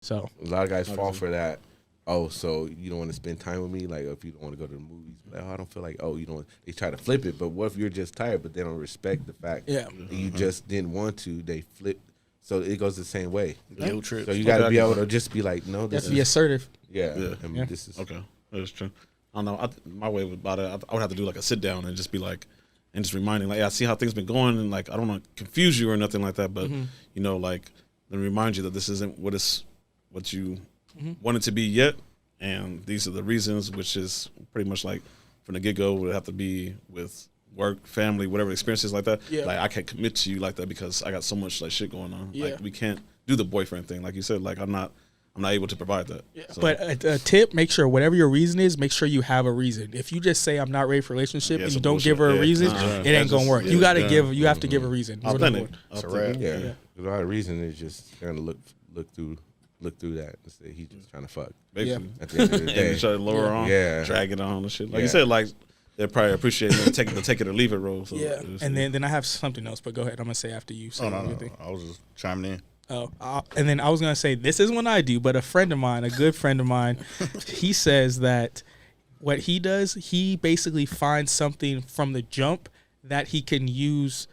So a lot of guys fall for that. Oh, so you don't want to spend time with me? Like, if you don't want to go to the movies, like, oh, I don't feel like, you don't. They try to flip it, but what if you're just tired, but they don't respect the fact that you just didn't want to? They flip, so it goes the same way. Guilt trips. So you got to be able to just be like, no, this be assertive. Yeah. This is okay. That's true. I don't know. My way about it, I would have to do like a sit down and just be like, and just reminding, like, I see how things been going, and like I don't want to confuse you or nothing like that, but you know, like, then remind you that this isn't what you want it to be yet, and these are the reasons, which is pretty much like from the get go would have to be with work, family, whatever experiences like that. Yeah. Like I can't commit to you like that because I got so much like shit going on. Yeah. Like we can't do the boyfriend thing, like you said. Like I'm not able to provide that. Yeah. So. But a tip: make sure whatever your reason is, make sure you have a reason. If you just say I'm not ready for a relationship and you don't give her a reason, it ain't gonna work. You gotta give. You have to give a reason. It's a wrap. Yeah. Without a reason, it's just kind of look through that and say he's just trying to fuck. Basically. At the end of the day, and try to lower on, drag it on and shit. Like you said, like they probably appreciate it, take it or leave it role. So and then I have something else, but go ahead. I'm gonna say after you. No. I was just chiming in. And then I was going to say, this is what I do, but a good friend of mine, he says that what he does, he basically finds something from the jump that he can use,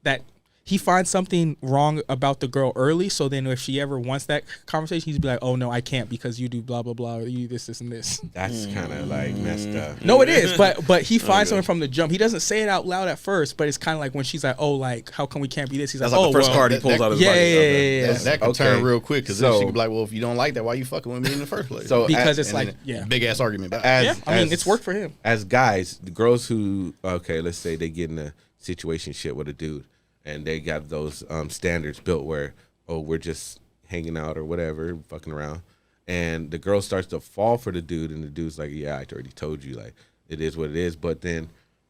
that he finds something wrong about the girl early, so then if she ever wants that conversation, he'd be like, oh, no, I can't because you do blah, blah, blah, or you this, and this. That's kind of like messed up. No, it is, but he finds something from the jump. He doesn't say it out loud at first, but it's kind of like when she's like, oh, like, how come we can't be this? He's that's like, the first card he pulls out of his pocket. Yeah. That can turn real quick, because then she can be like, well, if you don't like that, why you fucking with me in the first place? So because it's like, big-ass argument about it. I mean, it's worked for him. As guys, the girls who, let's say they get in a situation shit with a dude, and they got those standards built where, we're just hanging out or whatever, fucking around. And the girl starts to fall for the dude, and the dude's like, yeah, I already told you, like, it is what it is. But then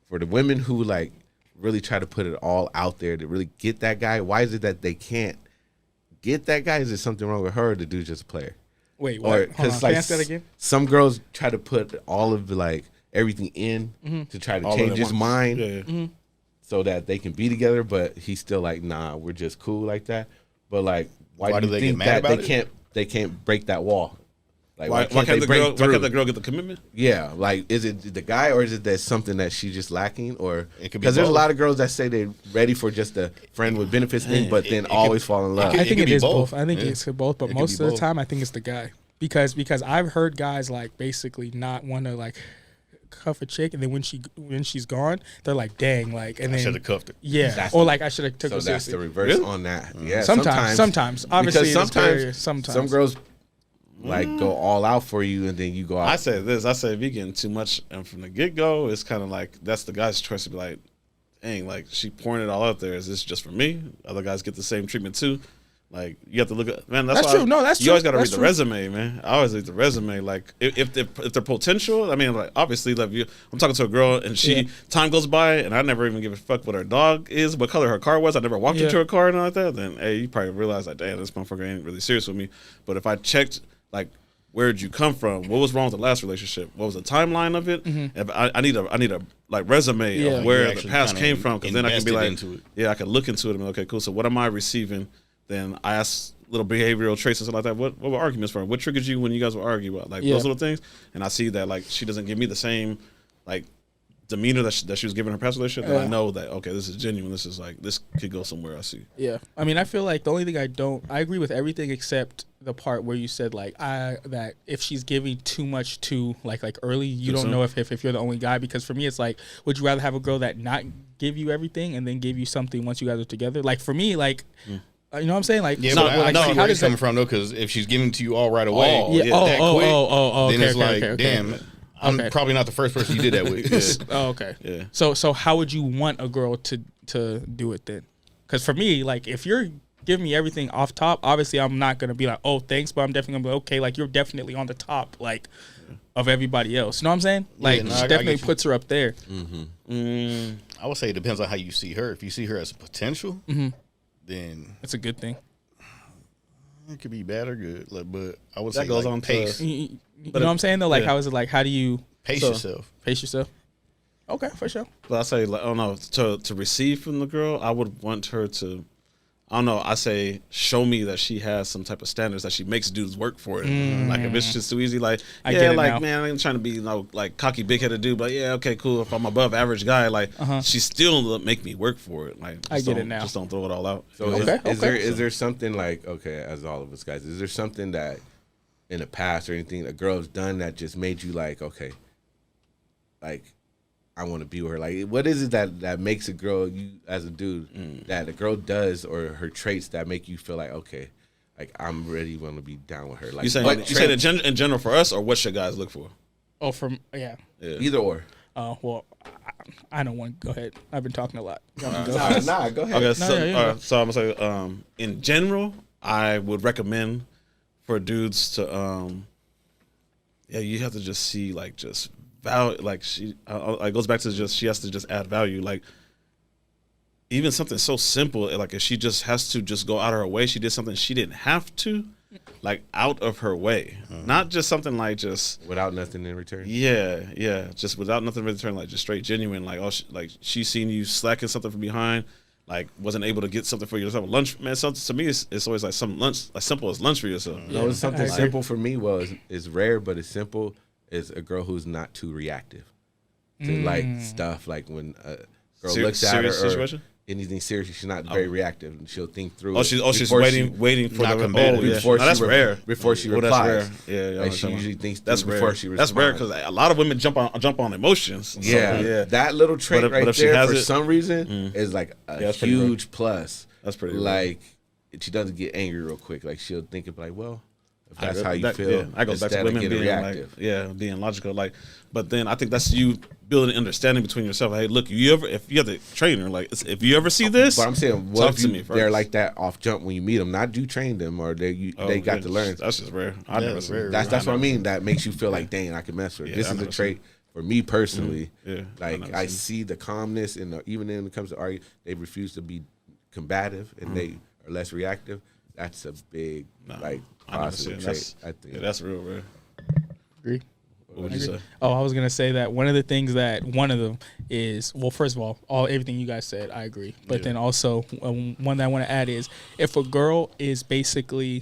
for the women who, like, really try to put it all out there to really get that guy, why is it that they can't get that guy? Is there something wrong with her, or the dude's just a player? Wait, what? Because, like, ask that again? Some girls try to put all of the, like, everything in to try to change his mind. Yeah. So that they can be together, but he's still like, nah, we're just cool like that. But like, why do you think that they can't break that wall? Like, why can't the girl get the commitment? Yeah, like, is it the guy, or is it that something that she's just lacking, or because there's a lot of girls that say they're ready for just a friend with benefits thing, but then always fall in love. I think it is both. I think it's both, but most of the time, I think it's the guy because I've heard guys like basically not want to like cuff a chick, and then when she's gone, they're like, dang, like, and then I should have cuffed her. Yeah, or like I should have took her seriously. So that's the reverse on that. Yeah, sometimes. Obviously, sometimes some girls like go all out for you, and then you go out. I say if you're getting too much, and from the get go, it's kind of like that's the guy's choice to be like, dang, like she pouring it all out there. Is this just for me? Other guys get the same treatment too. Like, you have to look at, man, that's true. That's you true. always got to read the resume, man. I always read the resume. Like, if they're potential, I mean, like, obviously, like, I'm talking to a girl, and time goes by, and I never even give a fuck what her dog is, what color her car was. I never walked into her car and all like that. Then, hey, you probably realize, like, damn, this motherfucker ain't really serious with me. But if I checked, like, where'd you come from? What was wrong with the last relationship? What was the timeline of it? If I need a like resume of where the past came from, because then I can be like, I can look into it and be like, okay, cool. So what am I receiving? Then I ask little behavioral traits and stuff like that. What were arguments for? What triggers you when you guys would argue about those little things? And I see that like she doesn't give me the same like demeanor that she was giving her past relationship. And I know that this is genuine. This is like this could go somewhere. I see. Yeah, I mean, I feel like the only thing I agree with everything except the part where you said like that if she's giving too much too like early, you don't know if you're the only guy. Because for me, it's like, would you rather have a girl that not give you everything and then give you something once you guys are together? Like for me, like. You know what I'm saying? Like, yeah, but I know where it's coming from though, because if she's giving to you all right away, then it's like, damn, I'm probably not the first person you did that with. Okay. Yeah. So how would you want a girl to do it then? Because for me, like, if you're giving me everything off top, obviously I'm not gonna be like, oh, thanks, but I'm definitely gonna be like, okay, like you're definitely on the top, like, of everybody else. You know what I'm saying? Like, she definitely puts her up there. I would say it depends on how you see her. If you see her as a potential. Then it's a good thing. It could be bad or good, like, but I would that say goes like on pace. You know what I'm saying though? Like, how is it? Like, how do you pace yourself? Pace yourself. Okay, for sure. But I say, like, oh no, to receive from the girl, I would want her to. I don't know. I say, show me that she has some type of standards that she makes dudes work for it. Like if it's just too easy, like man, I ain't trying to be like cocky, big headed dude, but yeah, okay, cool. If I'm above average guy, like she still make me work for it. Like I get it now. Just don't throw it all out. So is there something like as all of us guys, is there something that in the past or anything a girl's done that just made you like, okay, like I want to be with her? Like, what is it that makes a girl, you as a dude, that a girl does, or her traits that make you feel like, okay, like I'm ready, want to be down with her? Like, you saying in general for us, or what should guys look for? Oh, either or. Oh well, I don't want to go ahead. I've been talking a lot. Go ahead. Okay, so I'm gonna say, in general, I would recommend for dudes to, you have to just see like just value, like it goes back to just she has to just add value, like even something so simple, like if she just has to just go out of her way, she did something she didn't have to, like out of her way, not just something like just without nothing in return. Just without nothing in return, like just straight genuine, like she seen you slacking something from behind, like wasn't able to get something for yourself. Lunch, man. Something to me, it's always like some lunch, as simple as lunch for yourself. No, it's something simple for me. Well, it's rare, but it's simple. Is a girl who's not too reactive to like stuff. Like when a girl looks at her or anything serious, she's not very reactive, and she'll think through. She's waiting for the before that's rare. Before she replies. That's rare. Yeah, like she usually thinks that's before she responds. That's rare because a lot of women jump on emotions. Yeah, that little trait right there for some reason is like a huge plus. That's pretty like she doesn't get angry real quick. Like she'll think of like, well, if that's how you feel. I go back to women being reactive. Like, being logical. Like, but then I think that's you building understanding between yourself. Hey, look, if you have the trainer, like, if you ever see this, but I'm saying, what talk if to me first. They're like that off jump when you meet them? Not you train them or they got to learn. That's just rare. I never seen. That's what I mean. That makes you feel like, dang, I can mess with her. This is a trait for me personally. Like I see the calmness and even when it comes to arguing, they refuse to be combative and they are less reactive. That's a big positive trait. I think that's real rare. Agree. What would you say? Oh, I was gonna say that one of them is, well, first of all everything you guys said, I agree. But then also one that I want to add is if a girl is basically,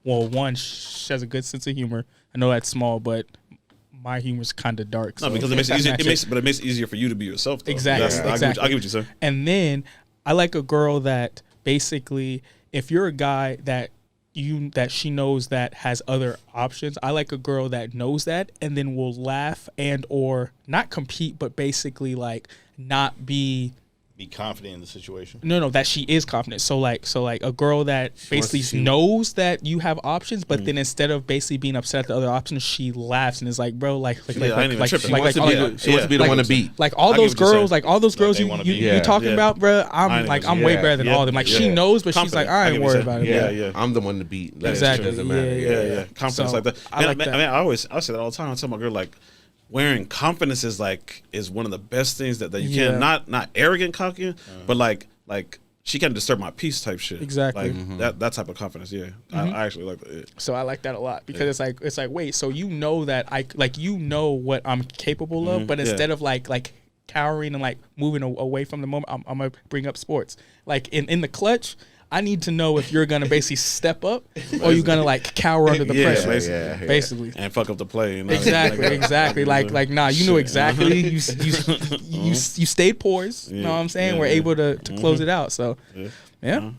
one, she has a good sense of humor. I know that's small, but my humor's kind of dark. No, because it makes it easier. It makes it easier for you to be yourself. Though. Exactly. I get what you say. And then I like a girl that basically, if you're a guy that she knows that has other options, I like a girl that knows that and then will laugh and or not compete, but basically like not be confident in the situation. No, that she is confident. So like a girl that basically knows that you have options, but then instead of basically being upset at the other options, she laughs and is like, bro, she wants to be the one to beat. Like all those girls you talking about, bro. I'm way better than all of them. Like she knows, but she's like, I ain't worried about it. Yeah, I'm the one to beat. Exactly. It doesn't matter. Yeah. Confidence like that. I I say that all the time. I tell my girl, like, wearing confidence is one of the best things that you can, not arrogant cocky, but like she can't disturb my peace type shit. Exactly. Like that type of confidence. Yeah. I actually like that. Yeah. So I like that a lot because it's like wait, so you know that you know what I'm capable of, but instead of like cowering and like moving away from the moment, I'm gonna bring up sports. Like in the clutch, I need to know if you're gonna basically step up or you're gonna like cower under the pressure, basically, and fuck up the play. You know? Exactly. Like nah, you know exactly. You stayed poised. You know what I'm saying? We're able to close it out. So, yeah.